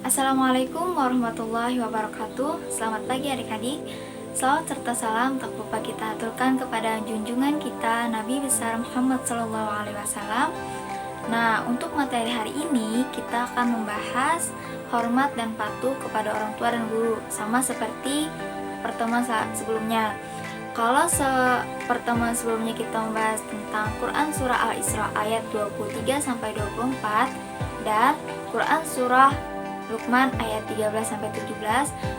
Assalamualaikum warahmatullahi wabarakatuh. Selamat pagi adik-adik. Salawat serta salam tak lupa kita aturkan kepada junjungan kita Nabi besar Muhammad SAW. Nah, untuk materi hari ini kita akan membahas hormat dan patuh kepada orang tua dan guru, sama seperti pertemuan sebelumnya. Kalau pertemuan sebelumnya kita membahas tentang Quran surah Al-Isra ayat 23 sampai 24 dan Quran surah Luqman ayat 13-17,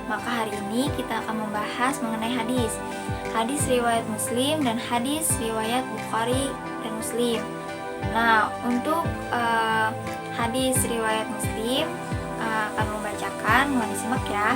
maka hari ini kita akan membahas mengenai hadis. Hadis riwayat Muslim dan hadis riwayat Bukhari dan Muslim. Nah, untuk hadis riwayat Muslim akan membacakan, mohon disimak ya.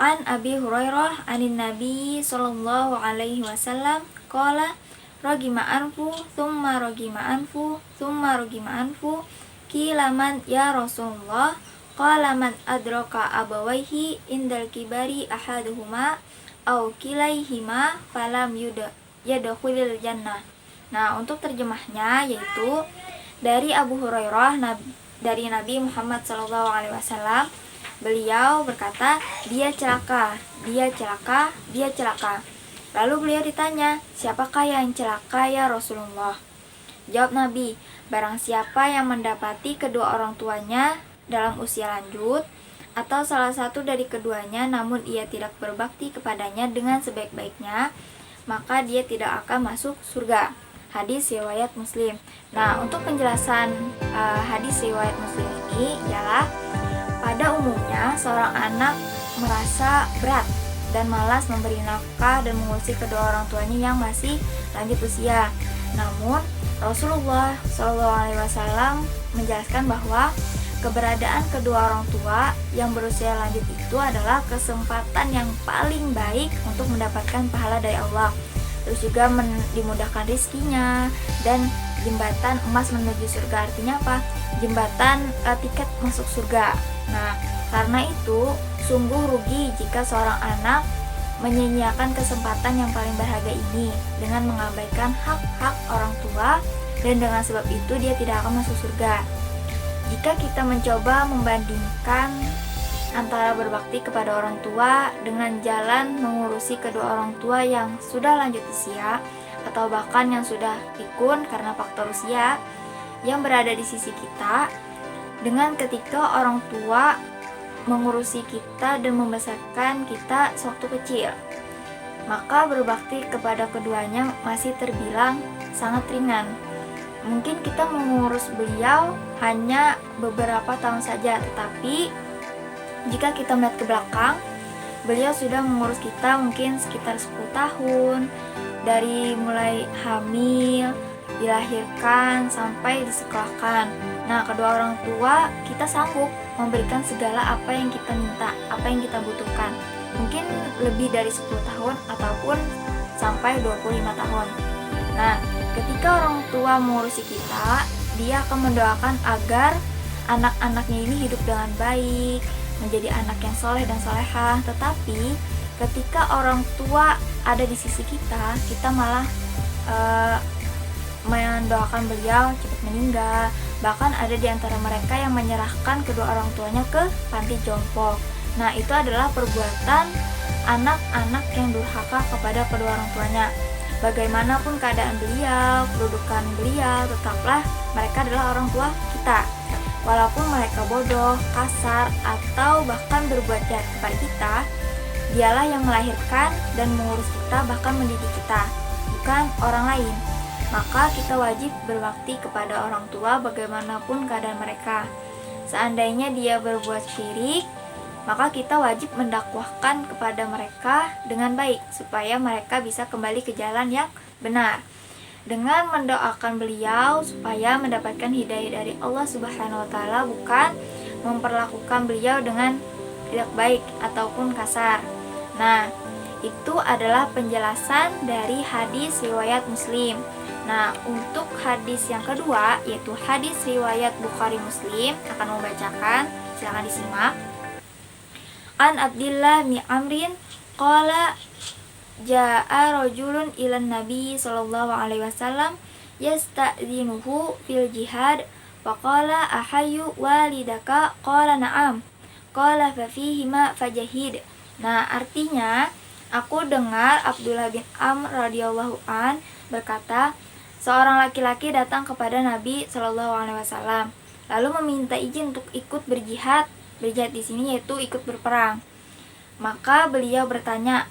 An Abi Hurairah anin Nabi sallallahu alaihi wasallam qala ragima anfu thumma ragima anfu thumma ragima anfu Kilaman ya Rasulullah, qala man adraka abawaihi indal kibari ahaduhuma au kilaihima falam yadkhulil jannah. Nah, untuk terjemahnya yaitu dari Abu Hurairah dari Nabi Muhammad SAW, beliau berkata, dia celaka. Lalu beliau ditanya, siapakah yang celaka ya Rasulullah? Jawab Nabi, barang siapa yang mendapati kedua orang tuanya dalam usia lanjut atau salah satu dari keduanya namun ia tidak berbakti kepadanya dengan sebaik-baiknya, maka dia tidak akan masuk surga. Hadis riwayat Muslim. Nah, untuk penjelasan hadis riwayat Muslim ini ialah pada umumnya seorang anak merasa berat dan malas memberi nafkah dan mengurusi kedua orang tuanya yang masih lanjut usia. Namun Rasulullah SAW menjelaskan bahwa keberadaan kedua orang tua yang berusia lanjut itu adalah kesempatan yang paling baik untuk mendapatkan pahala dari Allah. Terus juga dimudahkan rizkinya dan jembatan emas menuju surga. Artinya apa? Jembatan tiket masuk surga. Nah, karena itu sungguh rugi jika seorang anak menyia-nyiakan kesempatan yang paling berharga ini dengan mengabaikan hak-hak orang tua, dan dengan sebab itu dia tidak akan masuk surga. Jika kita mencoba membandingkan antara berbakti kepada orang tua dengan jalan mengurusi kedua orang tua yang sudah lanjut usia atau bahkan yang sudah pikun karena faktor usia yang berada di sisi kita, dengan ketika orang tua mengurusi kita dan membesarkan kita sewaktu kecil, maka berbakti kepada keduanya masih terbilang sangat ringan. Mungkin kita mengurus beliau hanya beberapa tahun saja, tetapi jika kita melihat ke belakang, beliau sudah mengurus kita mungkin sekitar 10 tahun, dari mulai hamil, dilahirkan, sampai disekolahkan. Nah, kedua orang tua kita sanggup memberikan segala apa yang kita minta, apa yang kita butuhkan. Mungkin lebih dari 10 tahun ataupun sampai 25 tahun. Nah, ketika orang tua mengurusi kita, dia akan mendoakan agar anak-anaknya ini hidup dengan baik, menjadi anak yang soleh dan solehah. Tetapi ketika orang tua ada di sisi kita, kita malah mendoakan beliau cepat meninggal. Bahkan ada di antara mereka yang menyerahkan kedua orang tuanya ke panti jompo. Nah, itu adalah perbuatan anak-anak yang durhaka kepada kedua orang tuanya. Bagaimanapun keadaan beliau, kedudukan beliau, tetaplah mereka adalah orang tua kita. Walaupun mereka bodoh, kasar, atau bahkan berbuat jahat kepada kita, dialah yang melahirkan dan mengurus kita, bahkan mendidik kita, bukan orang lain. Maka kita wajib berbakti kepada orang tua bagaimanapun keadaan mereka. Seandainya dia berbuat syirik, maka kita wajib mendakwahkan kepada mereka dengan baik supaya mereka bisa kembali ke jalan yang benar, dengan mendoakan beliau supaya mendapatkan hidayah dari Allah Subhanahu wa taala, bukan memperlakukan beliau dengan tidak baik ataupun kasar. Nah, itu adalah penjelasan dari hadis riwayat Muslim. Nah, untuk hadis yang kedua, yaitu hadis riwayat Bukhari Muslim, akan membacakan, silakan disimak. An Abdillah bin Amrin qala jaa rajulun ilan nabi sallallahu alaihi wasallam yasta'dzinuhu fil jihad Faqala ahayyu walidaka? Qala na'am. Qala fafihima fajahid. Nah, artinya aku dengar Abdullah bin Amr radhiyallahu an berkata, seorang laki-laki datang kepada Nabi Shallallahu alaihi wasallam lalu meminta izin untuk ikut berjihad. Berjihad di sini yaitu ikut berperang. Maka beliau bertanya,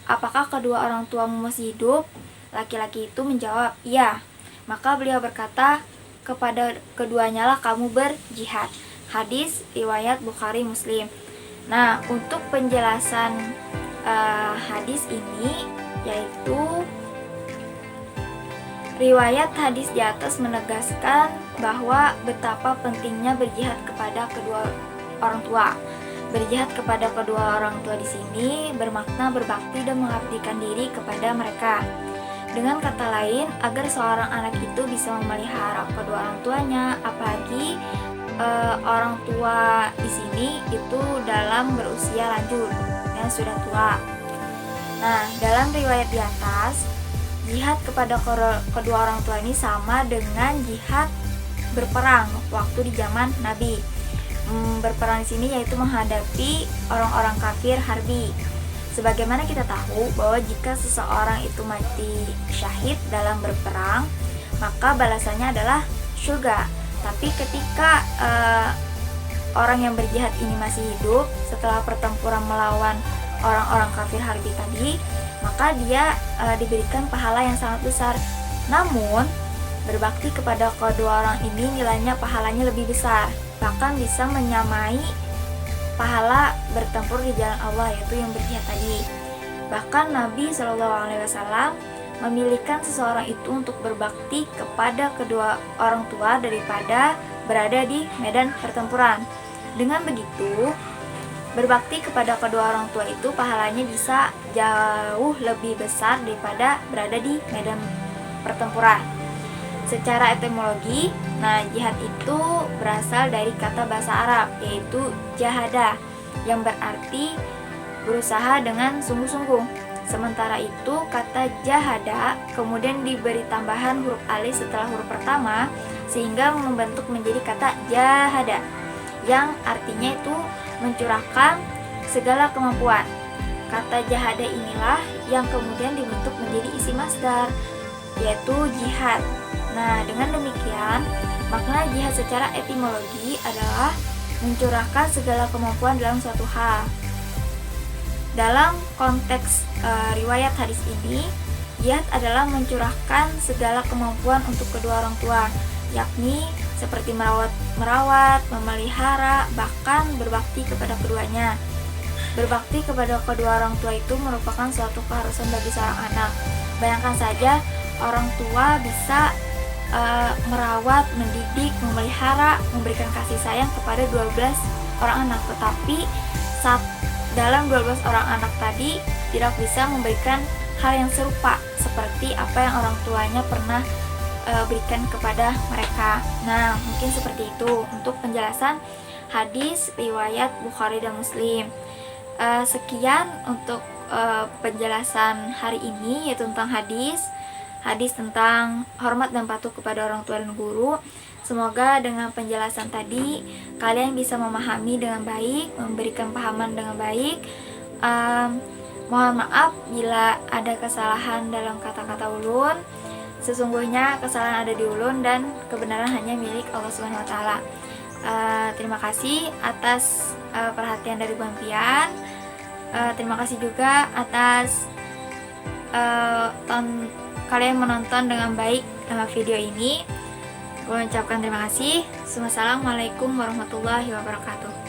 apakah kedua orang tuamu masih hidup? Laki-laki itu menjawab, iya. Maka beliau berkata, kepada keduanya lah kamu berjihad. Hadis riwayat Bukhari Muslim. Nah, untuk penjelasan hadis ini, yaitu riwayat hadis di atas menegaskan bahwa betapa pentingnya berjihad kepada kedua orang tua. Berjihad kepada kedua orang tua di sini bermakna berbakti dan mengabdikan diri kepada mereka. Dengan kata lain, agar seorang anak itu bisa memelihara kedua orang tuanya, apalagi orang tua di sini itu dalam berusia lanjut, ya sudah tua. Nah, dalam riwayat di atas, jihad kepada kedua orang tua ini sama dengan jihad berperang waktu di zaman Nabi. Berperang di sini yaitu menghadapi orang-orang kafir harbi. Sebagaimana kita tahu bahwa jika seseorang itu mati syahid dalam berperang, maka balasannya adalah surga. Tapi ketika orang yang berjihad ini masih hidup setelah pertempuran melawan orang-orang kafir harbi tadi, maka dia diberikan pahala yang sangat besar. Namun berbakti kepada kedua orang ini nilainya pahalanya lebih besar, bahkan bisa menyamai pahala bertempur di jalan Allah, yaitu yang berjihad tadi. Bahkan Nabi SAW memilihkan seseorang itu untuk berbakti kepada kedua orang tua daripada berada di medan pertempuran. Dengan begitu, berbakti kepada kedua orang tua itu pahalanya bisa jauh lebih besar daripada berada di medan pertempuran. Secara etimologi, nah jihad itu berasal dari kata bahasa Arab yaitu jahada yang berarti berusaha dengan sungguh-sungguh. Sementara itu kata jahada kemudian diberi tambahan huruf alif setelah huruf pertama sehingga membentuk menjadi kata jahada yang artinya itu mencurahkan segala kemampuan. Kata jahada inilah yang kemudian dibentuk menjadi isi masdar yaitu jihad. Nah, dengan demikian, makna jihad secara etimologi adalah mencurahkan segala kemampuan dalam suatu hal. Dalam konteks riwayat hadis ini, jihad adalah mencurahkan segala kemampuan untuk kedua orang tua, yakni seperti merawat, memelihara, bahkan berbakti kepada keduanya. Berbakti kepada kedua orang tua itu merupakan suatu keharusan bagi seorang anak. Bayangkan saja, orang tua bisa merawat, mendidik, memelihara, memberikan kasih sayang kepada 12 orang anak, tetapi dalam 12 orang anak tadi tidak bisa memberikan hal yang serupa seperti apa yang orang tuanya pernah berikan kepada mereka. Nah, mungkin seperti itu untuk penjelasan hadis riwayat Bukhari dan Muslim. Sekian untuk penjelasan hari ini, yaitu tentang hadis tentang hormat dan patuh kepada orang tua dan guru. Semoga dengan penjelasan tadi kalian bisa memahami dengan baik, memberikan pahaman dengan baik. Mohon maaf bila ada kesalahan dalam kata-kata ulun. Sesungguhnya kesalahan ada di ulun dan kebenaran hanya milik Allah Subhanahu wa taala. Terima kasih atas perhatian dari Bang Pian. Terima kasih juga atas kalian menonton dengan baik video ini. Gue ucapkan terima kasih. Wassalamualaikum warahmatullahi wabarakatuh.